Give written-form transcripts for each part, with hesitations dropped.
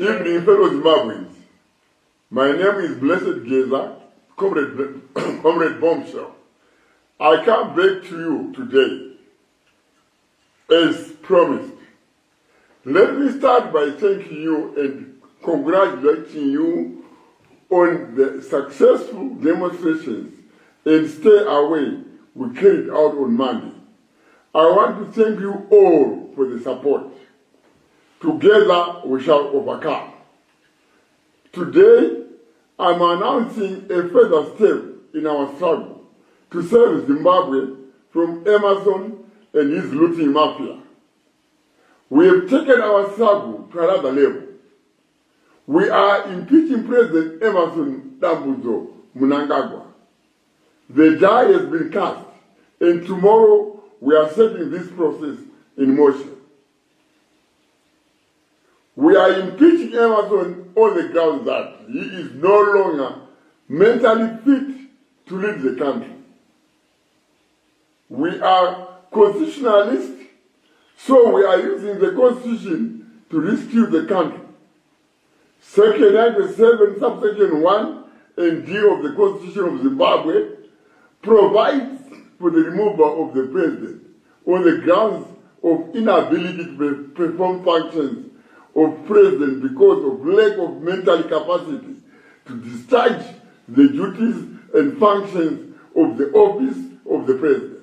Evening, fellow Zimbabweans. My name is Blessed Geza, Comrade Bombshell. I come back to you today, as promised. Let me start by thanking you and congratulating you on the successful demonstrations and stay away we carried out on Monday. I want to thank you all for the support. Together we shall overcome. Today, I'm announcing a further step in our struggle to save Zimbabwe from Emerson and his looting mafia. We have taken our struggle to another level. We are impeaching President Emerson Mnangagwa. The die has been cast, and tomorrow we are setting this process in motion. We are impeaching Emerson on the grounds that he is no longer mentally fit to lead the country. We are constitutionalists, so we are using the Constitution to rescue the country. Section 97, subsection 1 and D of the Constitution of Zimbabwe provides for the removal of the president on the grounds of inability to perform functions of president because of lack of mental capacity to discharge the duties and functions of the office of the president.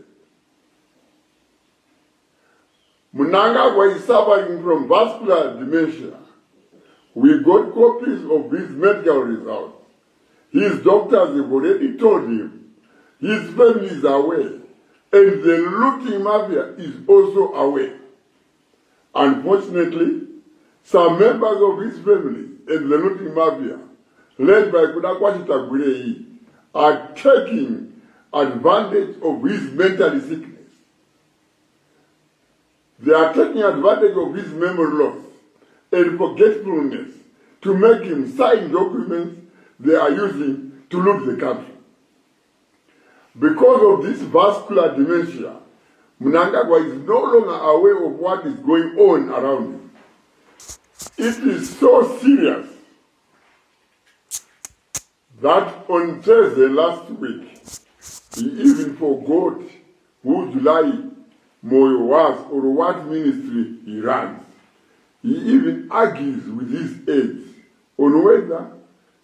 Mnangagwa is suffering from vascular dementia. We got copies of his medical results. His doctors have already told him. His family is aware. And the looting mafia is also aware. Unfortunately, some members of his family and the looting mafia, led by Mnangagwa, are taking advantage of his mental sickness. They are taking advantage of his memory loss and forgetfulness to make him sign documents they are using to loot the country. Because of this vascular dementia, Mnangagwa is no longer aware of what is going on around him. It is so serious that on Thursday last week, he even forgot who July Moyo was or what ministry he runs. He even argues with his aides on whether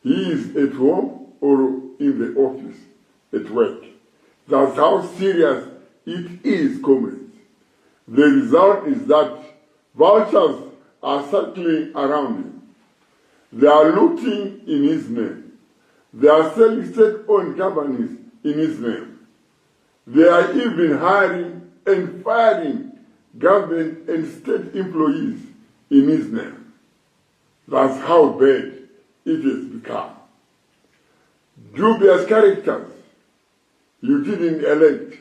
he is at home or in the office at work. That's how serious it is, comrades. The result is that vultures are circling around him. They are looting in his name. They are selling state-owned companies in his name. They are even hiring and firing government and state employees in his name. That's how bad it has become. Dubious characters you didn't elect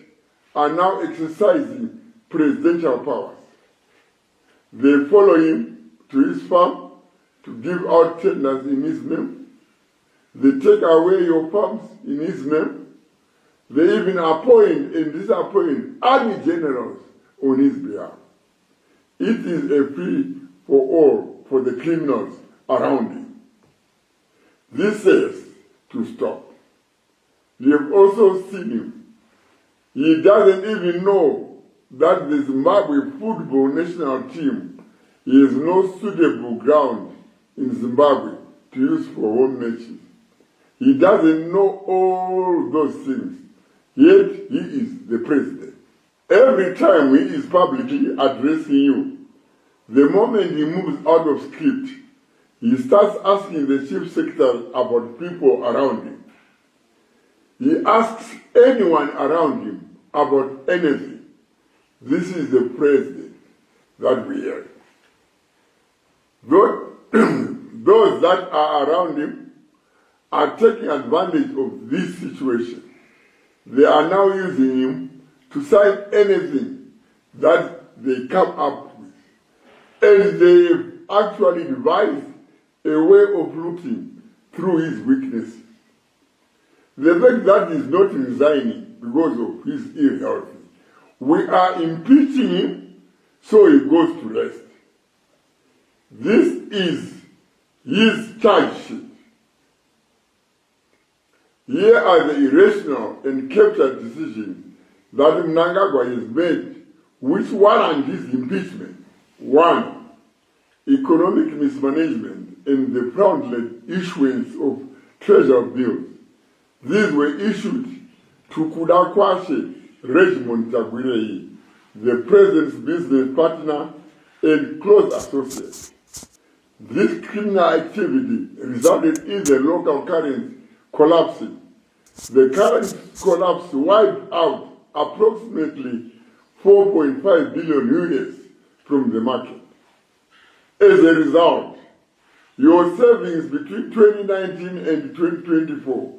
are now exercising presidential powers. They follow him to his farm to give out tenders in his name. They take away your farms in his name. They even appoint and disappoint army generals on his behalf. It is a free for all for the criminals around him. This says to stop. We have also seen him. He doesn't even know that the Zimbabwe football national team is no suitable ground in Zimbabwe to use for home matches. He doesn't know all those things. Yet he is the president. Every time he is publicly addressing you, the moment he moves out of script, he starts asking the chief secretary about people around him. He asks anyone around him about anything. This is the president that we have. Those that are around him are taking advantage of this situation. They are now using him to sign anything that they come up with. And they actually devised a way of looking through his weakness. The fact that he's not resigning because of his ill health, we are impeaching him so he goes to rest. This is his charge sheet. Here are the irrational and captured decisions that Mnangagwa has made which warrant his impeachment. 1. Economic mismanagement and the fraudulent issuance of treasury bills. These were issued to Kudakwashe Regiment Tagwirei, the president's business partner and close associate. This criminal activity resulted in the local currency collapsing. The currency collapse wiped out approximately 4.5 billion US from the market. As a result, your savings between 2019 and 2024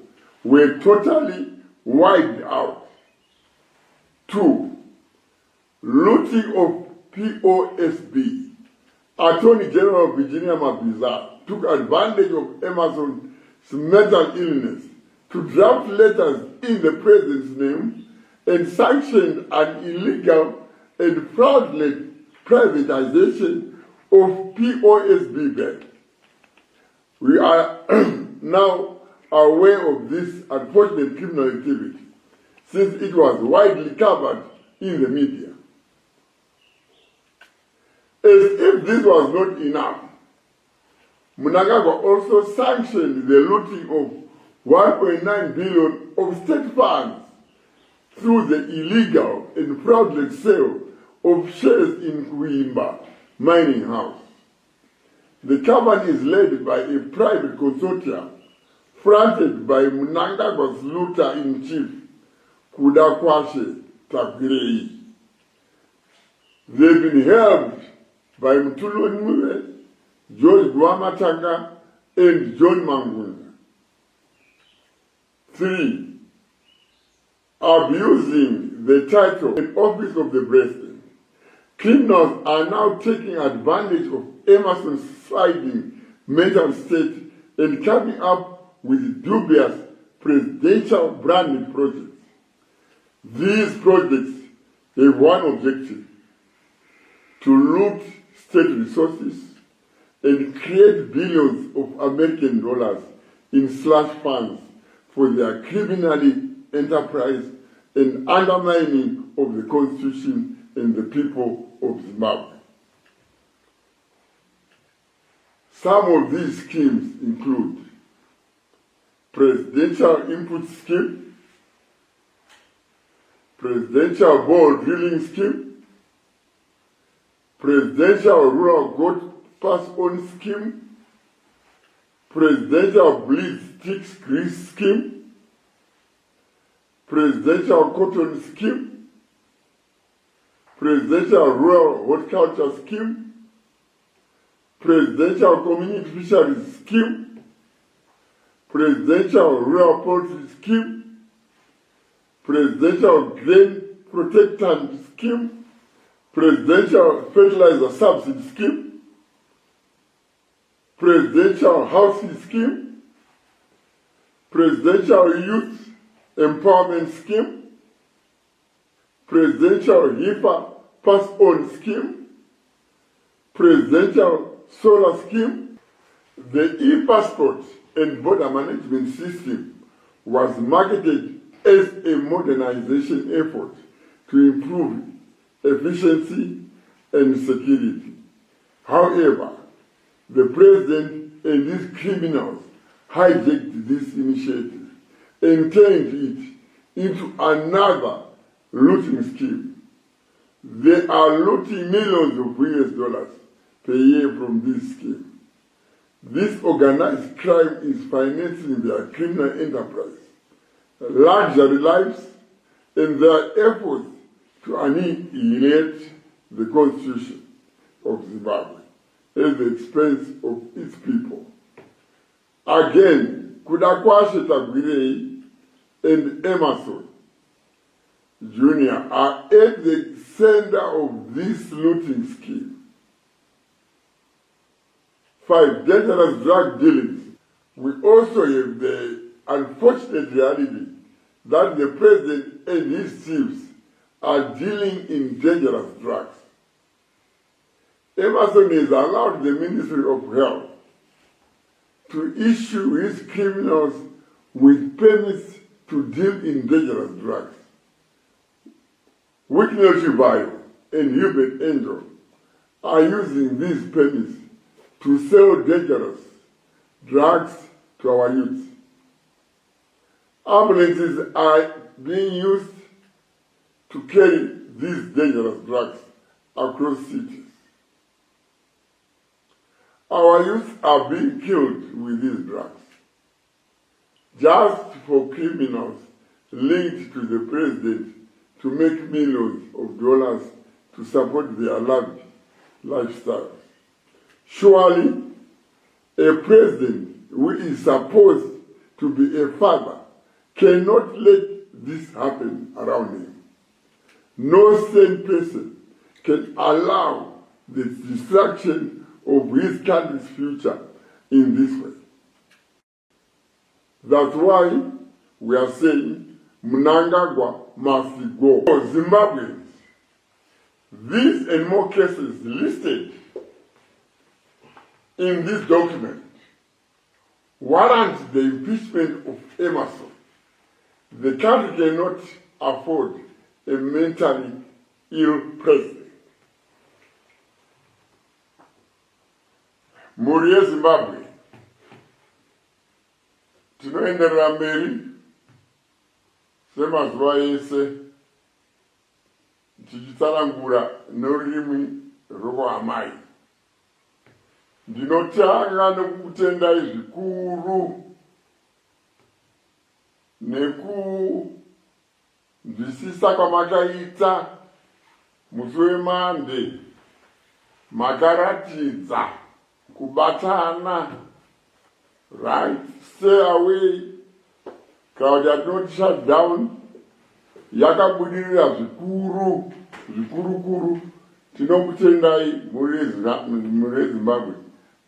were totally wiped out. 2. Looting of POSB. Attorney General Virginia Mabiza took advantage of Emerson's mental illness to draft letters in the president's name and sanctioned an illegal and fraudulent privatization of POSB Bank. We are now aware of this unfortunate criminal activity since it was widely covered in the media. As if this was not enough, Mnangagwa also sanctioned the looting of 1.9 billion of state funds through the illegal and fraudulent sale of shares in Kuimba mining house. The company is led by a private consortium fronted by Mnangagwa's looter-in-chief, Kudakwashe Tagwirei. They've been helped by Mtulo Nwe, George Dwamatanga, and John Mangunda. 3. Abusing the title and office of the president. Criminals are now taking advantage of Emerson's sliding mental state and coming up with dubious presidential branding projects. These projects have one objective: to loot state resources and create billions of American dollars in slush funds for their criminally enterprise and undermining of the Constitution and the people of Zimbabwe. Some of these schemes include presidential input scheme, presidential bore drilling scheme, presidential rural goat pass-on scheme, presidential bleed sticks grease scheme, presidential cotton scheme, presidential rural horticulture scheme, presidential community fisheries scheme, presidential rural poultry scheme, presidential grain protectant scheme, presidential fertilizer subsidy scheme, presidential housing scheme, presidential youth empowerment scheme, presidential HIPAA pass-on scheme, presidential solar scheme. The e-passport and border management system was marketed as a modernization effort to improve efficiency and security. However, the president and his criminals hijacked this initiative and turned it into another looting scheme. They are looting millions of US dollars per year from this scheme. This organized crime is financing their criminal enterprise, luxury lives, and their efforts to annihilate the Constitution of Zimbabwe at the expense of its people. Again, Kudakwashe Tagwirei and Emerson Jr. are at the center of this looting scheme. fight dangerous drug dealings. We also have the unfortunate reality that the president and his chiefs are dealing in dangerous drugs. Emerson has allowed the Ministry of Health to issue his criminals with permits to deal in dangerous drugs. Wicknell Shivayo and Hubert Angel are using these permits to sell dangerous drugs to our youth. Ambulances are being used to carry these dangerous drugs across cities. Our youth are being killed with these drugs, just for criminals linked to the president to make millions of dollars to support their lavish lifestyles. Surely, a president who is supposed to be a father cannot let this happen around him. No sane person can allow the destruction of his country's future in this way. That's why we are saying Mnangagwa must go. For Zimbabweans, these and more cases listed in this document warrant the impeachment of Emerson. The country cannot afford a mentally ill president. Muri Zimbabwe, tinoenderera mberi semazuva ese tichitsanangura norurimi rwokuhamai. Ndinotanga nekukutendai zvikuru nekunzwisisa kwamakaita musi weMande. Makaratidza kubatana, right? Stay away. Crowd not shut down. Yakabudirira zvikuru. Tinokutendai muri Zimbabwe.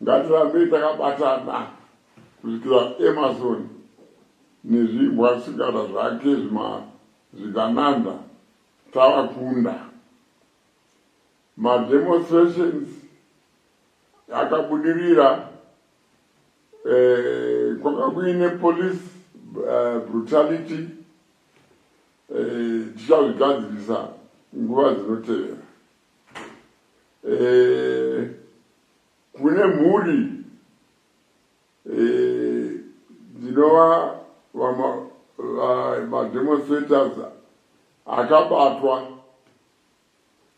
Ngatirambe takabatana kusvikira Emerson nezvibwasikana zvake zvikananda tavakunda. Demonstrations akabudirira kwanga kuine police brutality tichazvigadzirisa nguva dzinotevera. Kune mhuri dzinova demonstrators akabatwa.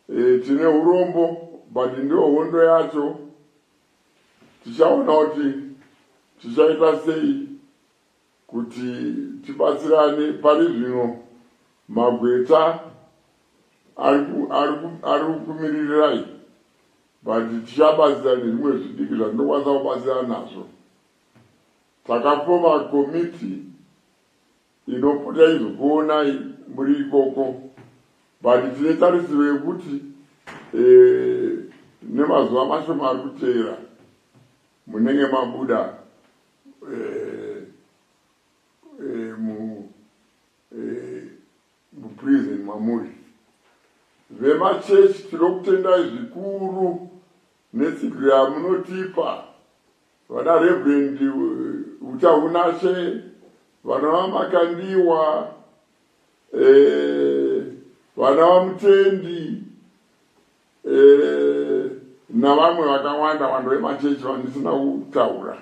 Tine urombo, but ndio hondo yacho. Tichaona kuti tichaita sei kuti tibatsirane. Pari zvino magweta ari kukumirirai, but tichabatsirana nezvimwe zvidiki zvatinokwanisa kubatsirana nazvo. Takapoma komiti inopota izokuonai muri ikoko, but tine tarisiro yekuti nemazuva mashoma ari kuteera munenge mabuda muprison mamuri. Vemachechi tinokutendai zvikuru netsigiro yamunotipa. Vana Reverend Utaunashe, vana vaMakandiwa, vana vaMutendi, navamwe vakawanda vanhu vemachechi vandisina kutaura.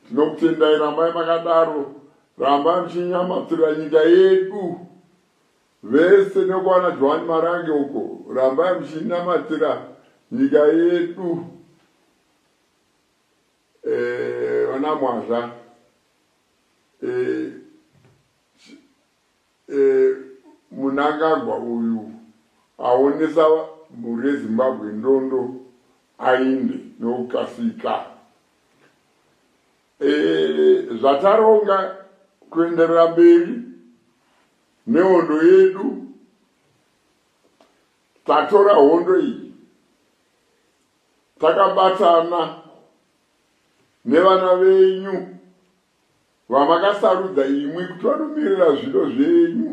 Tinokutendai, rambai makadaro, rambai muchinyamatsira nyika yedu. Vese nekwana Joan Marange uko, rambai muchinyamatsira nyika yedu. Vana Mwazha, Mnangagwa uyu aonesa muri Zimbabwe ndondo ainde nokukasika. Zvataronga kuenderera mberi nehondo yedu, tatora hondo iyi, takabatana nevana venyu vamakasarudza imwi kuti vanomirira zviro zvenyu.